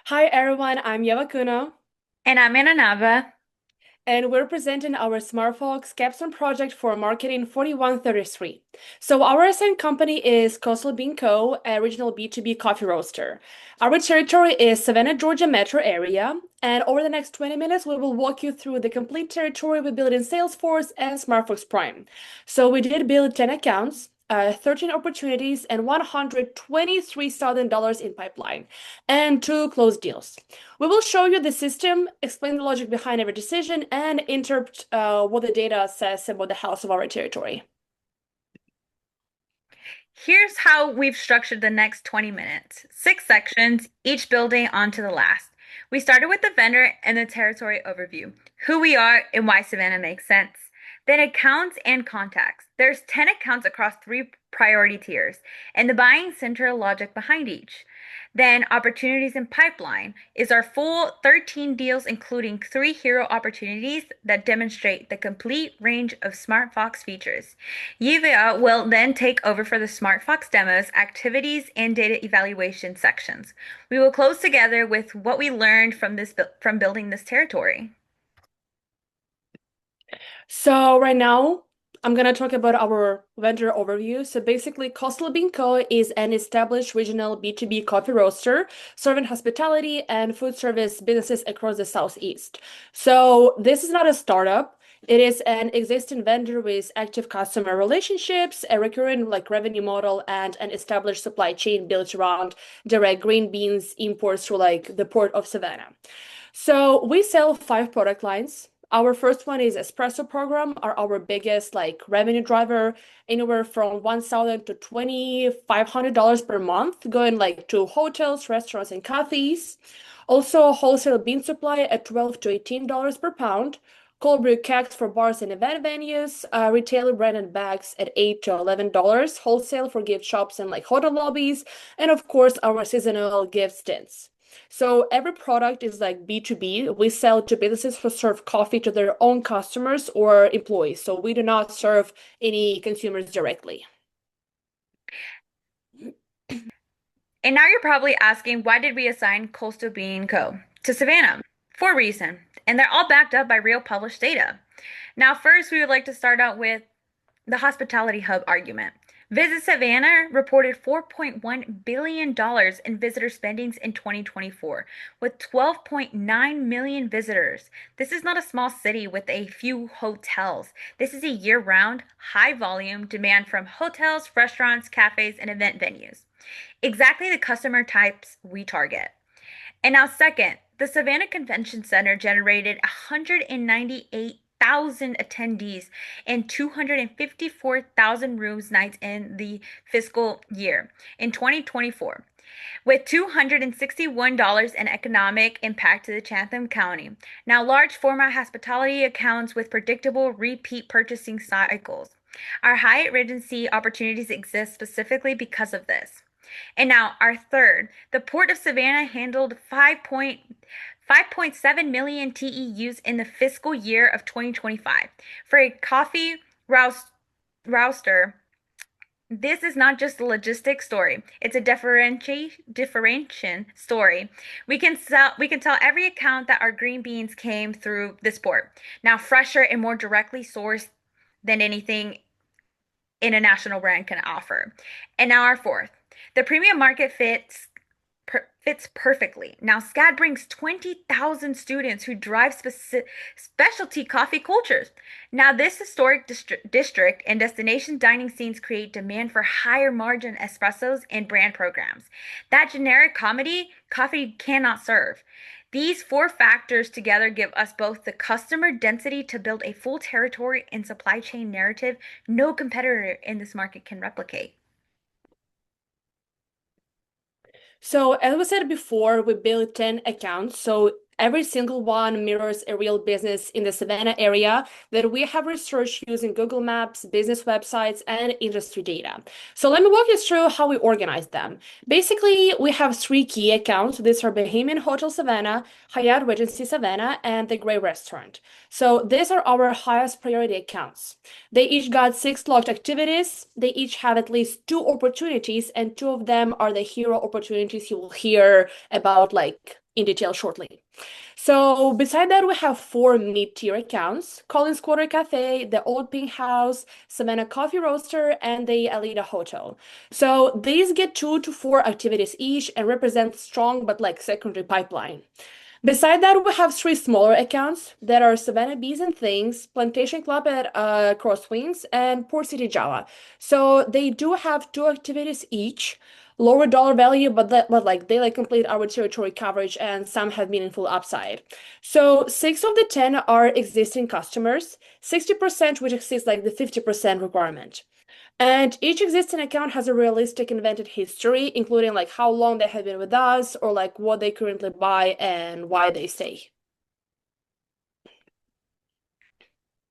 Hi everyone, I'm Yeva Kuno, And I'm Ananava. and we're presenting our SmartFox Capstone Project for Marketing 4133. So our assigned company is Coastal Bean Co., a regional B2B coffee roaster. Our territory is Savannah, Georgia metro area, and over the next 20 minutes, we will walk you through the complete territory we built in Salesforce and SmartFox Prime. So we did build 10 accounts, 13 opportunities, and $123,000 in pipeline, and two closed deals. We will show you the system, explain the logic behind every decision, and interpret what the data says about the health of our territory. Here's how we've structured the next 20 minutes. 6 sections, each building onto the last. We started with the vendor and the territory overview, who we are and why Savannah makes sense. Then accounts and contacts. There's 10 accounts across 3 priority tiers, and the buying center logic behind each. Then opportunities in pipeline is our full 13 deals, including 3 hero opportunities that demonstrate the complete range of SmartFox features. Yuvia will then take over for the SmartFox demos, activities, and data evaluation sections. We will close together with what we learned from building this territory. So right now, I'm gonna talk about our vendor overview. So basically, Coastal Bean Co. is an established regional B2B coffee roaster serving hospitality and food service businesses across the Southeast. So this is not a startup. It is an existing vendor with active customer relationships, a recurring revenue model, and an established supply chain built around direct green beans imports through the port of Savannah. So we sell 5 product lines. Our first one is espresso program, are our biggest revenue driver, anywhere from 1,000 to $2,500 per month, going to hotels, restaurants, and cafes. Also, wholesale bean supply at $12 to $18 per pound. Cold brew kegs for bars and event venues. Retail branded bags at $8 to $11. Wholesale for gift shops and hotel lobbies. And of course, our seasonal gift stints. So every product is like B2B. We sell to businesses who serve coffee to their own customers or employees. So we do not serve any consumers directly. And now you're probably asking, why did we assign Coastal Bean Co. to Savannah? For a reason, and they're all backed up by real published data. Now, first, we would like to start out with the hospitality hub argument. Visit Savannah reported $4.1 billion in visitor spendings in 2024, with 12.9 million visitors. This is not a small city with a few hotels. This is a year-round, high-volume demand from hotels, restaurants, cafes, and event venues. Exactly the customer types we target. And now, second, the Savannah Convention Center generated 198,000 attendees and 254,000 rooms nights in the fiscal year in 2024, with $261 in economic impact to the Chatham County. Now, large format hospitality accounts with predictable repeat purchasing cycles. Our Hyatt Regency opportunities exist specifically because of this. And now our third, the Port of Savannah handled 5.7 million TEUs in the fiscal year of 2025. For a coffee roaster, this is not just a logistics story. It's a differentiation story. We can tell every account that our green beans came through this port. Now fresher and more directly sourced than anything in a national brand can offer. And now our fourth. The premium market fits perfectly. Now, SCAD brings 20,000 students who drive specialty coffee cultures. Now, this historic district and destination dining scenes create demand for higher margin espressos and brand programs that generic coffee cannot serve. These 4 factors together give us both the customer density to build a full territory and supply chain narrative no competitor in this market can replicate. So as we said before, we built 10 accounts. So every single one mirrors a real business in the Savannah area that we have researched using Google Maps, business websites, and industry data. So let me walk you through how we organize them. Basically, we have 3 key accounts. These are Bahamian Hotel Savannah, Hyatt Regency Savannah, and the Gray Restaurant. So these are our highest priority accounts. They each got 6 locked activities. They each have at least 2 opportunities, and 2 of them are the hero opportunities you will hear about in detail shortly. So beside that, we have four mid-tier accounts: Collins Quarter Cafe, the Old Pink House, Savannah Coffee Roaster, and the Alida Hotel. So these get 2 to 4 activities each and represent strong but like secondary pipeline. Beside that, we have three smaller accounts that are Savannah Bees and Things, Plantation Club at Crosswinds, and Port City Java. So they do have 2 activities each, lower dollar value, but like they like complete our territory coverage, and some have meaningful upside. So 6 of the 10 are existing customers, 60%, which exceeds like the 50% requirement. And each existing account has a realistic invented history, including like how long they have been with us or like what they currently buy and why they stay.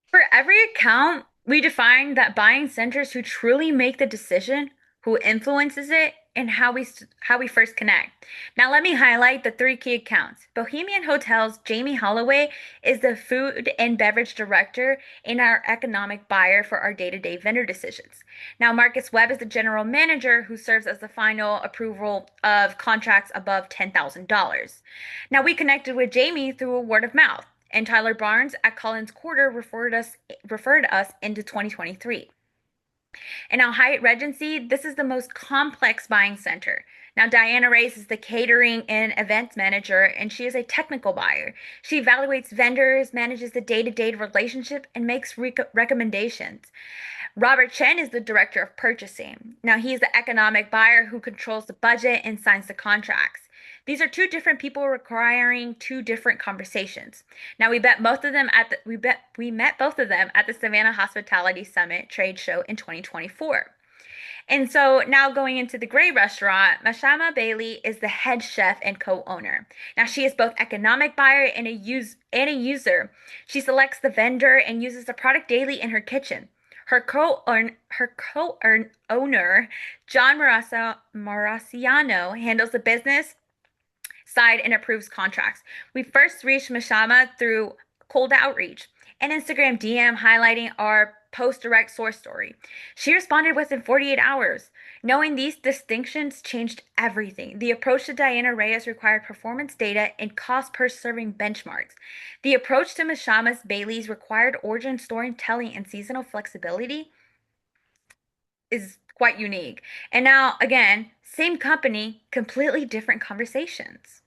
For every account, we define that buying centers who truly make the decision, who influences it, and how we first connect. Now let me highlight the three key accounts. Bohemian Hotels, Jamie Holloway is the food and beverage director and our economic buyer for our day-to-day vendor decisions. Now Marcus Webb is the general manager who serves as the final approval of contracts above $10,000. Now we connected with Jamie through a word of mouth, and Tyler Barnes at Collins Quarter referred us into 2023. And now Hyatt Regency, this is the most complex buying center. Now Diana Reyes is the catering and events manager, and she is a technical buyer. She evaluates vendors, manages the day-to-day relationship, and makes recommendations. Robert Chen is the director of purchasing. Now, he's the economic buyer who controls the budget and signs the contracts. These are two different people requiring two different conversations. Now, we met both of them at the Savannah Hospitality Summit trade show in 2024. And so now going into the Gray restaurant, Mashama Bailey is the head chef and co-owner. Now she is both economic buyer and a user. She selects the vendor and uses the product daily in her kitchen. Her co-owner, John Maraciano, handles the business side and approves contracts. We first reached Mashama through cold outreach, an Instagram DM highlighting our post direct source story. She responded within 48 hours. Knowing these distinctions changed everything. The approach to Diana Reyes required performance data and cost per serving benchmarks. The approach to Mashama's Bailey's required origin storytelling and seasonal flexibility is quite unique. And now, again, same company, completely different conversations.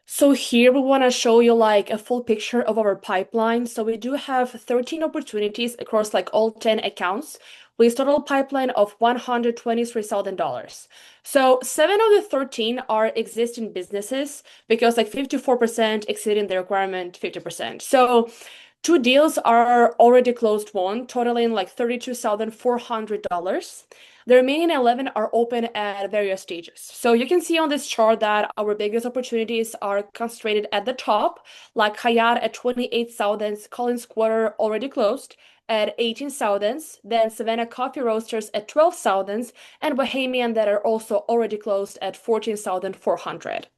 So here we want to show you like a full picture of our pipeline. So we do have 13 opportunities across like all 10 accounts with total pipeline of $123,000. So 7 of the 13 are existing businesses because like 54% exceeding the requirement 50%. So 2 deals are already closed won, totaling like $32,400. The remaining 11 are open at various stages. So you can see on this chart that our biggest opportunities are concentrated at the top, like Hyatt at 28,000, Collins Quarter already closed at 18,000, then Savannah Coffee Roasters at 12,000, and Bohemian that are also already closed at 14,400.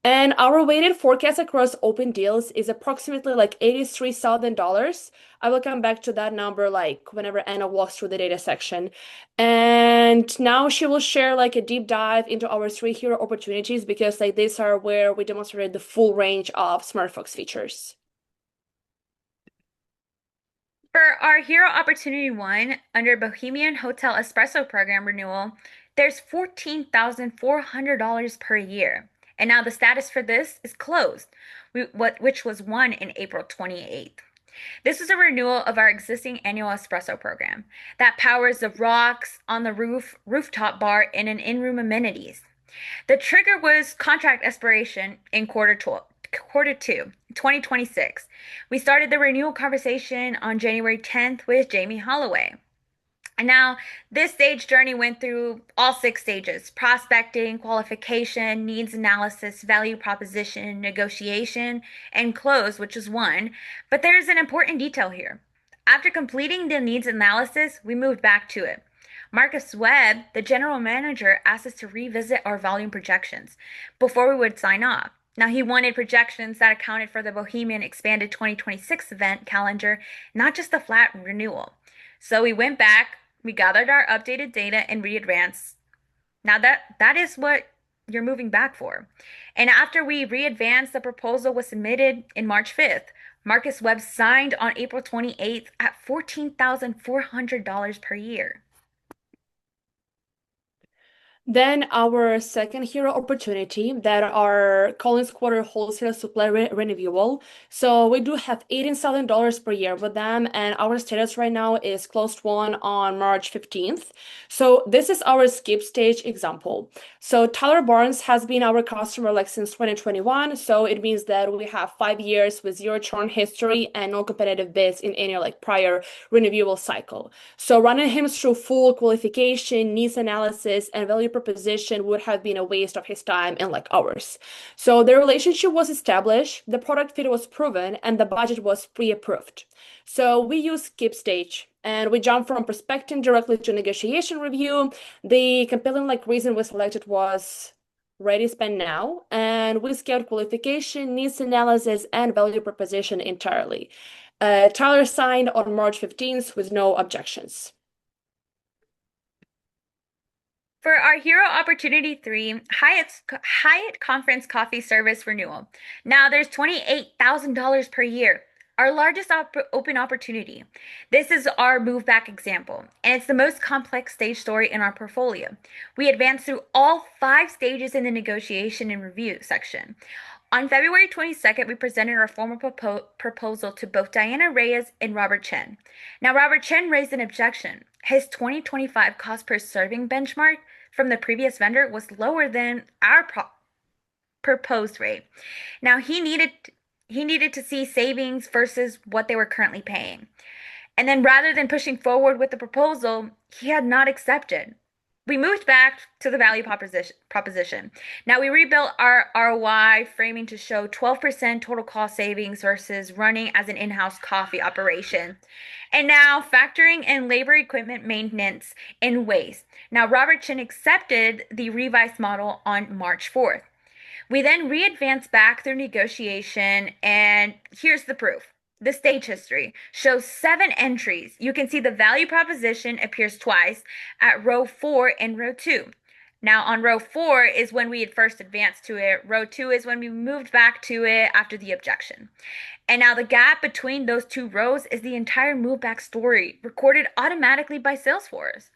And our weighted forecast across open deals is approximately like $83,000. I will come back to that number like whenever Anna walks through the data section. And now she will share like a deep dive into our 3 hero opportunities because like these are where we demonstrated the full range of SmartFox features. For our Hero Opportunity 1 under Bohemian Hotel Espresso Program renewal, there's $14,400 per year. And now the status for this is closed, which was won in April 28th. This is a renewal of our existing annual espresso program that powers the rocks on the rooftop bar and an in-room amenities. The trigger was contract expiration in quarter two, 2026. We started the renewal conversation on January 10th with Jamie Holloway. And now, this stage journey went through all 6 stages: prospecting, qualification, needs analysis, value proposition, negotiation, and close, which is one. But there's an important detail here. After completing the needs analysis, we moved back to it. Marcus Webb, the general manager, asked us to revisit our volume projections before we would sign off. Now, he wanted projections that accounted for the Bohemian expanded 2026 event calendar, not just the flat renewal. So we went back, we gathered our updated data and readvanced. Now that is what you're moving back for. And after we re-advanced, the proposal was submitted in March 5th. Marcus Webb signed on April 28th at $14,400 per year. Then our second hero opportunity that are Collins Quarter wholesale supply renewal. So we do have $18,000 per year with them, and our status right now is closed one on March 15th. So this is our skip stage example. So Tyler Barnes has been our customer like since 2021. So it means that we have 5 years with zero churn history and no competitive bids in any like prior renewal cycle. So running him through full qualification, needs analysis, and value proposition would have been a waste of his time and like hours. So the relationship was established, the product fit was proven, and the budget was pre-approved. So we use skip stage and we jump from prospecting directly to negotiation review. The compelling like reason we selected was ready spend now, and we scaled qualification, needs analysis, and value proposition entirely. Tyler signed on March 15th with no objections. For our Hero Opportunity 3, Hyatt Conference Coffee Service Renewal. Now there's $28,000 per year, our largest open opportunity. This is our move back example, and it's the most complex stage story in our portfolio. We advanced through all 5 stages in the negotiation and review section. On February 22nd, we presented our formal proposal to both Diana Reyes and Robert Chen. Now, Robert Chen raised an objection. His 2025 cost per serving benchmark from the previous vendor was lower than our proposed rate. Now, he needed to see savings versus what they were currently paying. And then rather than pushing forward with the proposal, he had not accepted. We moved back to the value proposition. Now we rebuilt our ROI framing to show 12% total cost savings versus running as an in-house coffee operation. And now factoring in labor, equipment, maintenance, and waste. Now Robert Chin accepted the revised model on March 4th. We then re-advanced back through negotiation, and here's the proof. The stage history shows 7 entries. You can see the value proposition appears twice at row 4 and row 2. Now, on row 4 is when we had first advanced to it. Row 2 is when we moved back to it after the objection. And now the gap between those 2 rows is the entire move back story recorded automatically by Salesforce.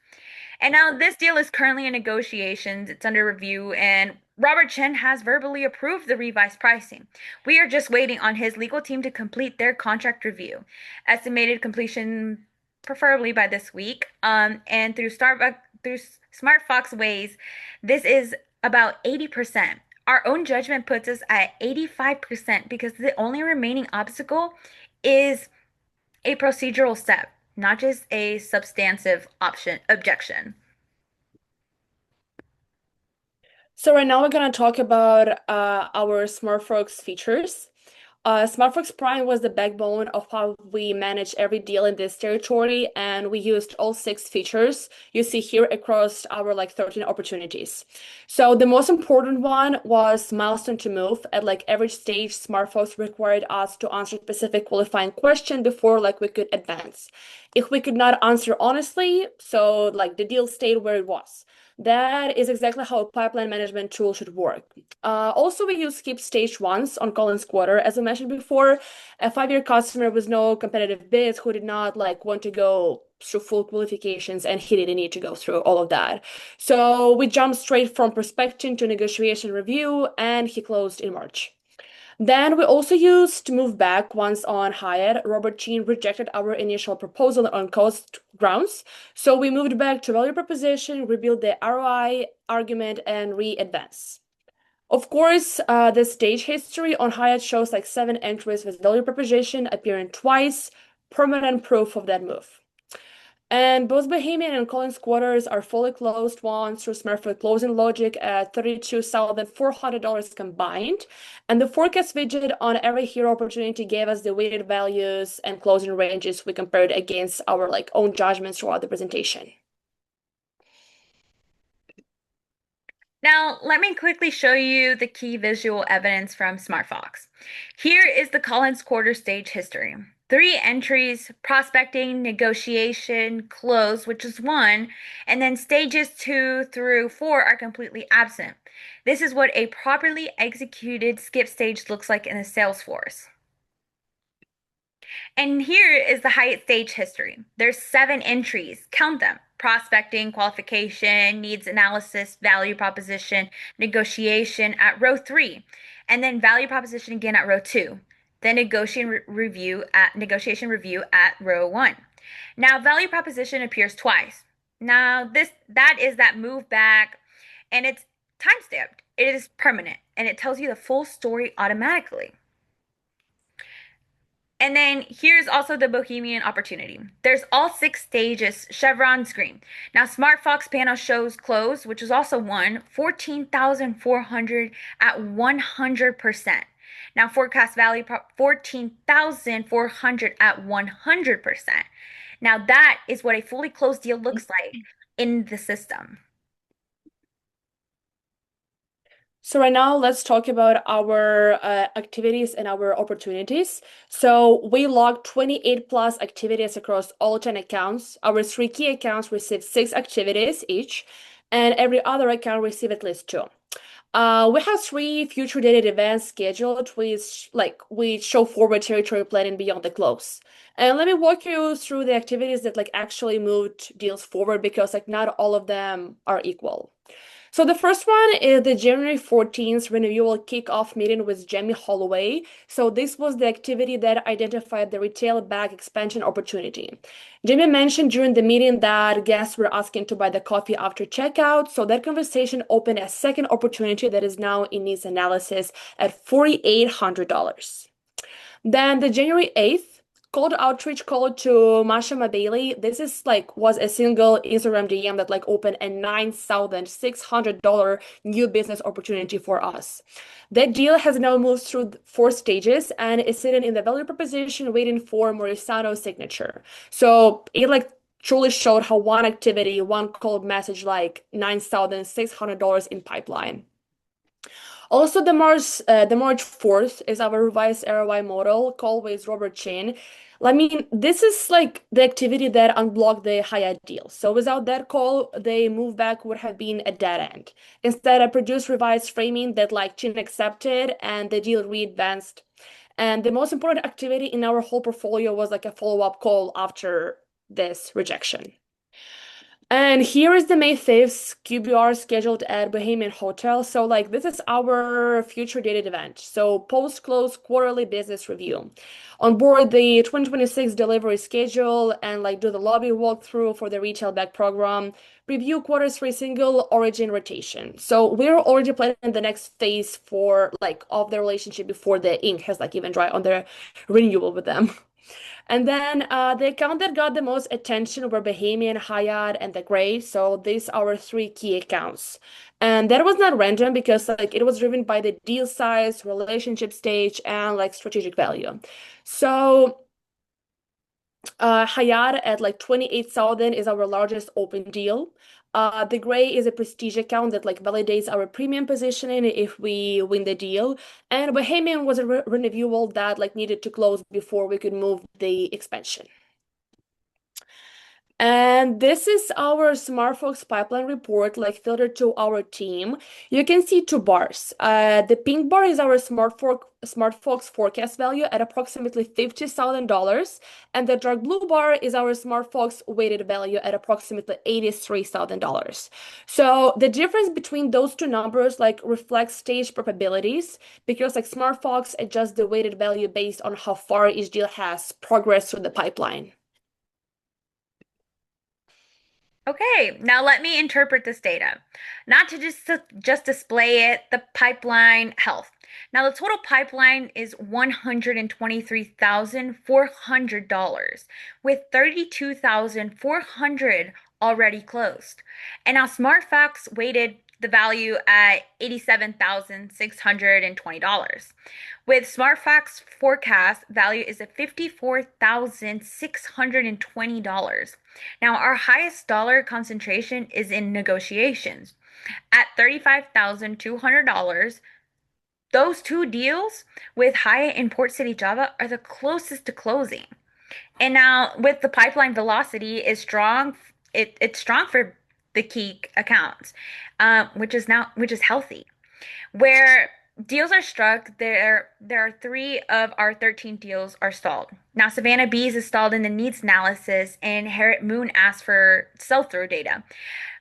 And now this deal is currently in negotiations. It's under review, and Robert Chen has verbally approved the revised pricing. We are just waiting on his legal team to complete their contract review. Estimated completion preferably by this week. And through SmartFox Ways, this is about 80%. Our own judgment puts us at 85% because the only remaining obstacle is a procedural step, not just a substantive objection. So right now we're gonna talk about our SmartFox features. SmartFox Prime was the backbone of how we manage every deal in this territory, and we used all 6 features you see here across our like 13 opportunities. So the most important one was milestone to move. At like every stage, SmartFox required us to answer specific qualifying question before like we could advance. If we could not answer honestly, so like the deal stayed where it was. That is exactly how a pipeline management tool should work. Also, we use skip stage once on Collins Quarter. As I mentioned before, a 5-year customer with no competitive bids who did not like want to go through full qualifications, and he didn't need to go through all of that. So we jumped straight from prospecting to negotiation review, and he closed in March. Then we also used to move back once on Hyatt. Robert Chin rejected our initial proposal on cost grounds. So we moved back to value proposition, rebuilt the ROI argument, and re-advance. Of course, the stage history on Hyatt shows like 7 entries with value proposition appearing twice, permanent proof of that move. And both Bahamian and Collins Quarters are fully closed ones through SmartFox closing logic at $32,400 combined. And the forecast widget on every hero opportunity gave us the weighted values and closing ranges we compared against our like own judgments throughout the presentation. Now, let me quickly show you the key visual evidence from SmartFox. Here is the Collins Quarter stage history. 3 entries, prospecting, negotiation, close, which is 1, and then stages 2 through 4 are completely absent. This is what a properly executed skip stage looks like in a Salesforce. And here is the Hyatt stage history. There's 7 entries. Count them. Prospecting, qualification, needs analysis, value proposition, negotiation at row 3, and then value proposition again at row 2. Then negotiation review at row 1. Now value proposition appears twice. Now that is that move back, and it's time stamped. It is permanent and it tells you the full story automatically. And then here's also the Bohemian opportunity. There's all 6 stages, chevrons green. Now, SmartFox panel shows close, which is also one, 14,400 at 100%. Now, forecast value 14,400 at 100%. Now, that is what a fully closed deal looks like in the system. So right now, let's talk about our activities and our opportunities. So we logged 28 plus activities across all 10 accounts. Our 3 key accounts received 6 activities each, and every other account received at least 2. We have 3 future dated events scheduled, which show forward territory planning beyond the close. And let me walk you through the activities that actually moved deals forward, because not all of them are equal. So the first one is the January 14th renewal kickoff meeting with Jamie Holloway. So this was the activity that identified the retail bag expansion opportunity. Jamie mentioned during the meeting that guests were asking to buy the coffee after checkout. So that conversation opened a second opportunity that is now in needs analysis at $4,800. Then the January 8th cold outreach call to Masha Mabeli. This is was a single Instagram DM that opened a $9,600 new business opportunity for us. That deal has now moved through 4 stages and is sitting in the value proposition waiting for Morisano's signature. So it truly showed how one activity, one cold message $9,600 in pipeline. Also, the March 4th is our revised ROI model call with Robert Chin. I mean, this is the activity that unblocked the Hyatt deal. So without that call, the move back would have been a dead end. Instead, I produced revised framing that Chin accepted and the deal re-advanced. And the most important activity in our whole portfolio was a follow-up call after this rejection. And here is the May 5th QBR scheduled at Bohemian Hotel. So this is our future dated event. So post-close quarterly business review. On board the 2026 delivery schedule and do the lobby walkthrough for the retail bag program. Review Q3 single origin rotation. So we're already planning the next phase for of the relationship before the ink has even dry on the renewal with them. And then the account that got the most attention were Bahamian, Hyatt, and the Gray. So these are our 3 key accounts. And that was not random because it was driven by the deal size, relationship stage, and strategic value. So Hyatt at 28,000 is our largest open deal. The Gray is a prestige account that validates our premium positioning if we win the deal. And Bohemian was a renewal that needed to close before we could move the expansion. And this is our SmartFox pipeline report, filtered to our team. You can see 2 bars. The pink bar is our SmartFox forecast value at approximately $50,000, and the dark blue bar is our SmartFox weighted value at approximately $83,000. So the difference between those 2 numbers reflects stage probabilities, because SmartFox adjusts the weighted value based on how far each deal has progressed through the pipeline. Okay, now let me interpret this data. Not to just display it, the pipeline health. Now the total pipeline is $123,400 with 32,400 already closed. And now SmartFox weighted the value at $87,620. With SmartFox forecast value is at $54,620. Now, our highest dollar concentration is in negotiations. At $35,200, those 2 deals with Hyatt and Port City Java are the closest to closing. And now with the pipeline velocity is strong, it's strong for the key accounts, which is healthy. Where deals are struck, there are three of our 13 deals are stalled. Now, Savannah Bees is stalled in the needs analysis, and Harriet Moon asked for sell-through data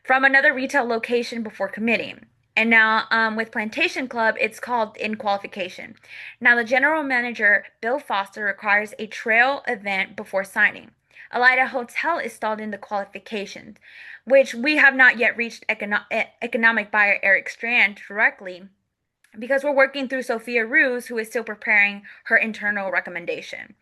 from another retail location before committing. And now, with Plantation Club, it's called in qualification. Now, the general manager, Bill Foster, requires a trail event before signing. Alida Hotel is stalled in the qualifications, which we have not yet reached economic buyer Eric Strand directly because we're working through Sophia Ruse, who is still preparing her internal recommendation.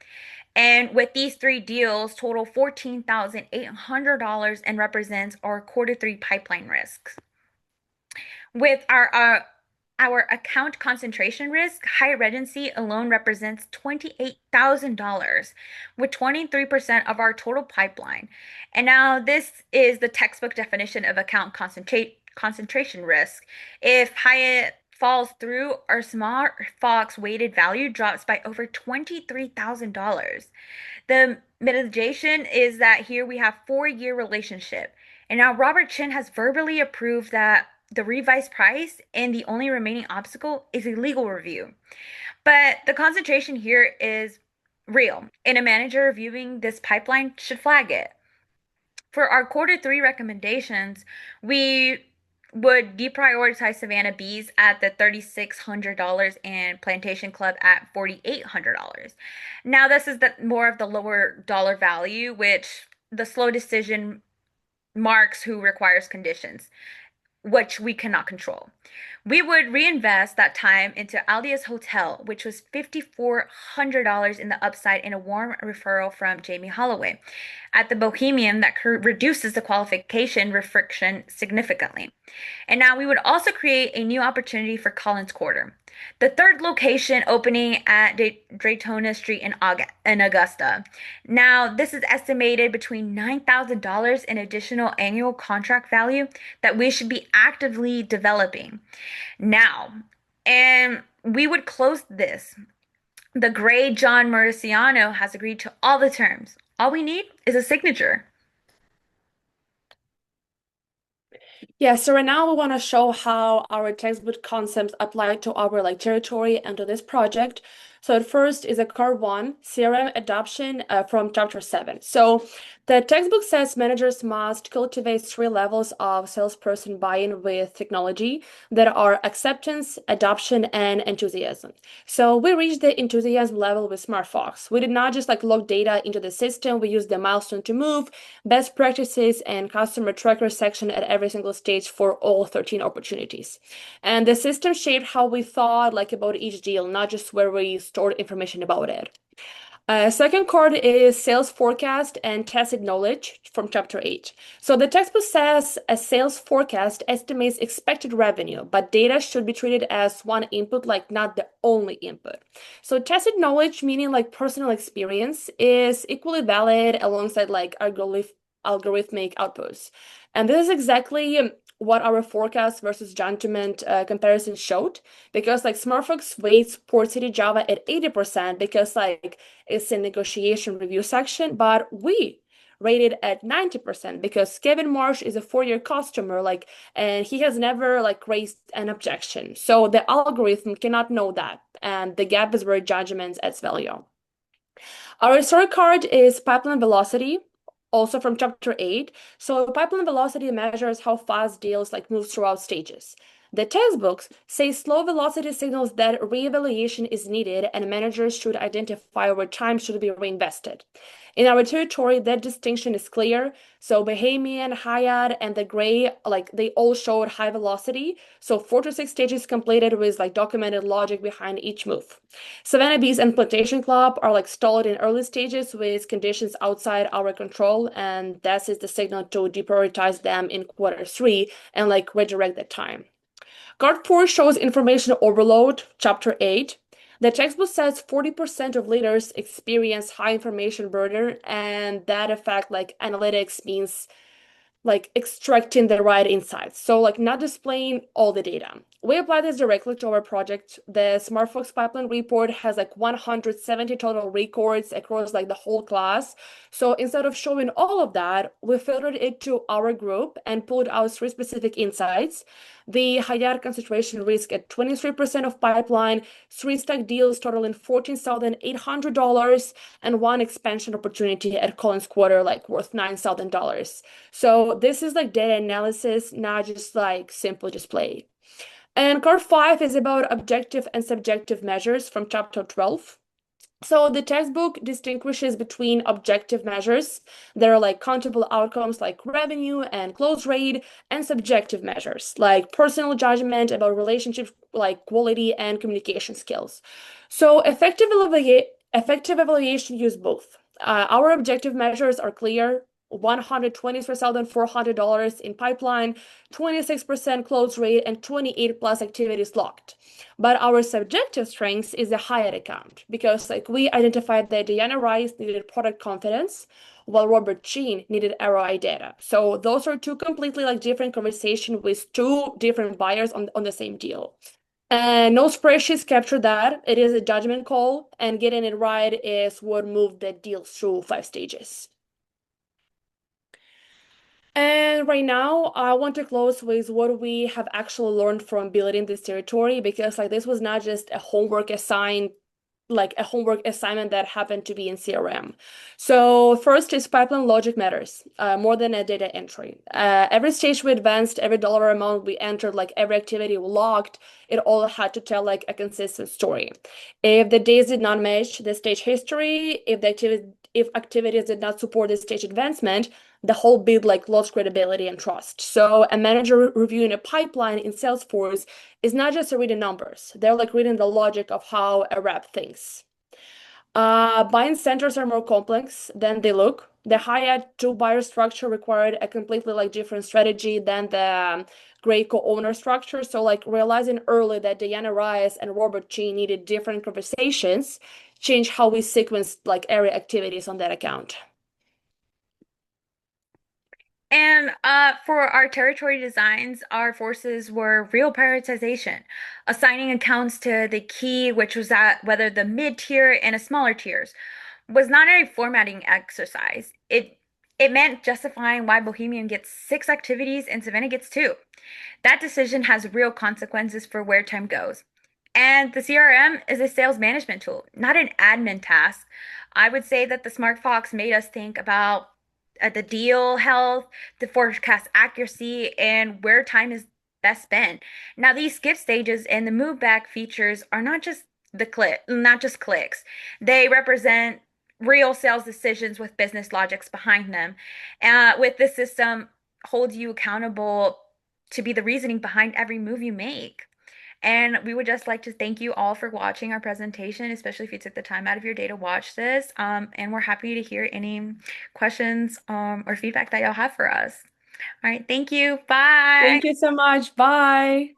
And with these three deals, total $14,800 and represents our quarter three pipeline risks. With our account concentration risk, high regency alone represents $28,000, with 23% of our total pipeline. And now this is the textbook definition of account concentration risk. If Hyatt falls through, our SmartFox weighted value drops by over $23,000. The mitigation is that here we have 4-year relationship. And now Robert Chin has verbally approved that the revised price, and the only remaining obstacle is a legal review. But the concentration here is real, and a manager reviewing this pipeline should flag it. For our quarter three recommendations, we would deprioritize Savannah Bees at the $3,600 and Plantation Club at $4,800. Now, this is more of the lower dollar value, which the slow decision marks who requires conditions, which we cannot control. We would reinvest that time into Aldia's Hotel, which was $5,400 in the upside and a warm referral from Jamie Holloway. At the Bohemian, that reduces the qualification friction significantly. And now we would also create a new opportunity for Collins Quarter, the third location opening at Daytona Street in Augusta. Now, this is estimated between $9,000 in additional annual contract value that we should be actively developing now. And we would close this. The great John Mauriciano has agreed to all the terms. All we need is a signature. Yeah, so right now we want to show how our textbook concepts apply to our territory and to this project. So at first is a card one, CRM adoption from chapter 7. So the textbook says managers must cultivate 3 levels of salesperson buy-in with technology that are acceptance, adoption, and enthusiasm. So we reached the enthusiasm level with SmartFox. We did not just log data into the system, we used the milestone to move, best practices, and customer tracker section at every single stage for all 13 opportunities. And the system shaped how we thought about each deal, not just where we stored information about it. Second card is sales forecast and tacit knowledge from chapter 8. So the textbook says a sales forecast estimates expected revenue, but data should be treated as one input, not the only input. So tacit knowledge, meaning personal experience, is equally valid alongside algorithmic outputs. And this is exactly what our forecast versus judgment comparison showed, because SmartFox weights Port City Java at 80% because it's a negotiation review section, but we rated at 90% because Kevin Marsh is a 4-year customer, and he has never raised an objection. So the algorithm cannot know that, and the gap is where judgment adds value. Our third card is pipeline velocity, also from chapter 8. So pipeline velocity measures how fast deals move throughout stages. The textbooks say slow velocity signals that reevaluation is needed and managers should identify where time should be reinvested. In our territory, that distinction is clear. So Bahamian, Hyatt, and the Gray, they all showed high velocity. So 4 to 6 stages completed with documented logic behind each move. Savannah Bees and Plantation Club are stalled in early stages with conditions outside our control, and that is the signal to deprioritize them in quarter 3 and redirect the time. Card 4 shows information overload, chapter 8. The textbook says 40% of leaders experience high information burden, and that effect, analytics, means extracting the right insights. So not displaying all the data. We apply this directly to our project. The SmartFox pipeline report has 170 total records across the whole class. So instead of showing all of that, we filtered it to our group and pulled out 3 specific insights. The higher concentration risk at 23% of pipeline, three stack deals totaling $14,800, and one expansion opportunity at Collins Quarter, like worth $9,000. So this is like data analysis, not just like simple display. And card 5 is about objective and subjective measures from chapter 12. So the textbook distinguishes between objective measures that are like countable outcomes like revenue and close rate, and subjective measures like personal judgment about relationships like quality and communication skills. So effective evaluation use both. Our objective measures are clear. $123,400 in pipeline, 26% close rate, and 28 plus activities locked. But our subjective strengths is the Hyatt account because like we identified that Diana Rice needed product confidence while Robert Jean needed ROI data. So those are two completely like different conversations with two different buyers on the same deal. And no spreadsheets capture that. It is a judgment call, and getting it right is what moved the deal through 5 stages. And right now, I want to close with what we have actually learned from building this territory because like this was not just a homework assigned like a homework assignment that happened to be in CRM. So first is pipeline logic matters more than a data entry. Every stage we advanced, every dollar amount we entered, like every activity we logged, it all had to tell like a consistent story. If the days did not match the stage history, if activities did not support the stage advancement, the whole bid like lost credibility and trust. So a manager reviewing a pipeline in Salesforce is not just reading numbers. They're like reading the logic of how a rep thinks. Buying centers are more complex than they look. The Hyatt two-buyer structure required a completely like different strategy than the great co-owner structure. So like realizing early that Diana Rice and Robert G needed different conversations changed how we sequenced like area activities on that account. And for our territory designs, our forces were real prioritization, assigning accounts to the key, which was at whether the mid tier and a smaller tiers, was not a formatting exercise. It meant justifying why Bohemian gets 6 activities and Savannah gets 2. That decision has real consequences for where time goes. And the CRM is a sales management tool, not an admin task. I would say that the SmartFox made us think about the deal health, the forecast accuracy, and where time is best spent. Now, these skip stages and the move back features are not just clicks. They represent real sales decisions with business logics behind them. With this system, holds you accountable to be the reasoning behind every move you make. And we would just like to thank you all for watching our presentation, especially if you took the time out of your day to watch this. And we're happy to hear any questions or feedback that y'all have for us. All right, thank you. Bye. Thank you so much. Bye.